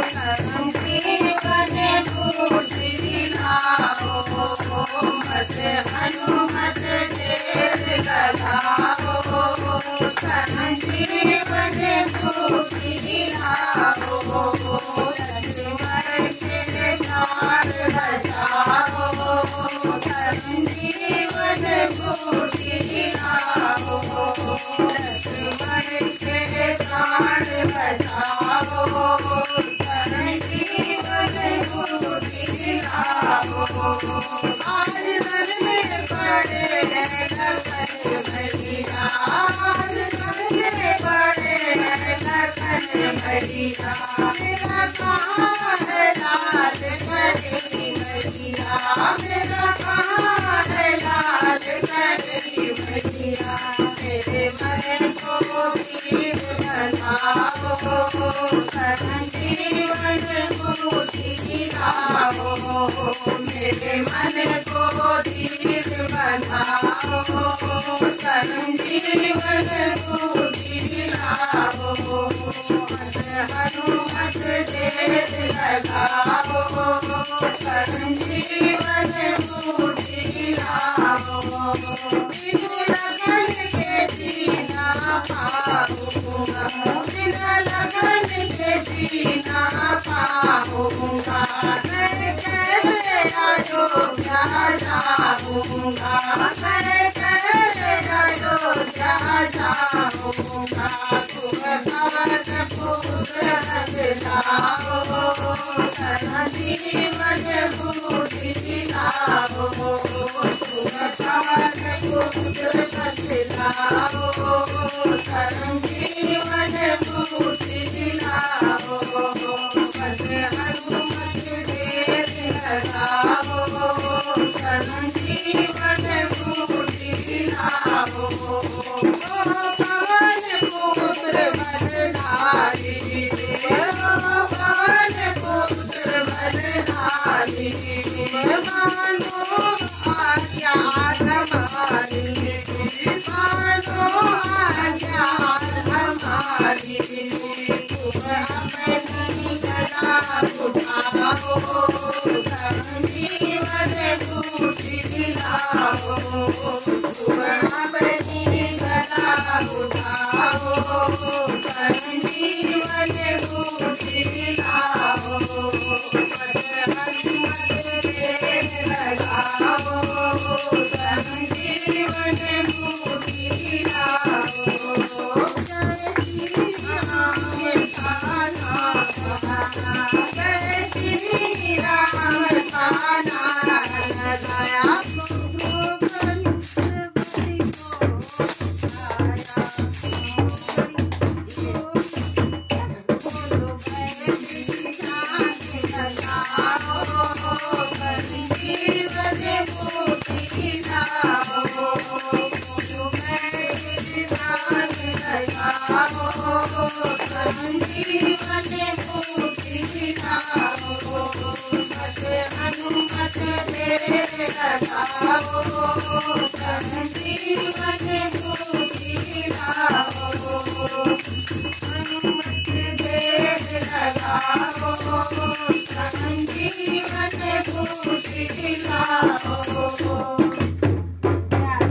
संजीवन बूटी लाओ, मत हनुमत ढेर लगाओ। संजीवन बूटी लाओ, लक्ष्मण के प्राण बचाओ। संजीवन बूटी लाओ, लक्ष्मण के प्राण बचाओ। संजीवन बूटी लाओ, आज घर में पड़े हैं लखन भैया, आज घर में पड़े हैं लखन भैया। मेरा कहाँ है लाल करी भैया, मेरा कहाँ है लाल करी भैया। मेरे मन को पीर बनाओ, संजीवन बूटी लाओ। मेरे मन को धीर बनाओ, संजीवन बूटी लाओ। मत हनुमत ढेर लगाओ, संजीवन बूटी लाओ। बिनु लगन के जीना पाऊंगा, बिना लगन के जीना पाऊंगा। मैं कैसे अयोध्या जाऊंगा, मैं कैसे अयोध्या जाऊंगा। तुम पवन पुत्र बदलाओ, संजीवन बूटी लाओ। तुम पवन पुत्र बदलाओ, संजीवन बूटी लाओ। मत हनुमत ढेर लगाओ, संजीवन बूटी लाओ। पवन पुत्र बलधारी, पवन पुत्र बलधारी। मानो आज्ञा हमारी, मानो आज्ञा हमारी। तुम अपनी गदा उठाओ, संजीवन बूटी लाओ। तुम अपनी गदा उठाओ, संजीवन बूटी लाओ। मत हनुमत ढेर लगाओ, संजीवन बूटी लाओ। जय श्री राम कान्हा दया हनुमत ढेर लगाओ, संजीवन बूटी लाओ। हनुमत ढेर लगाओ, संजीवन बूटी लाओ।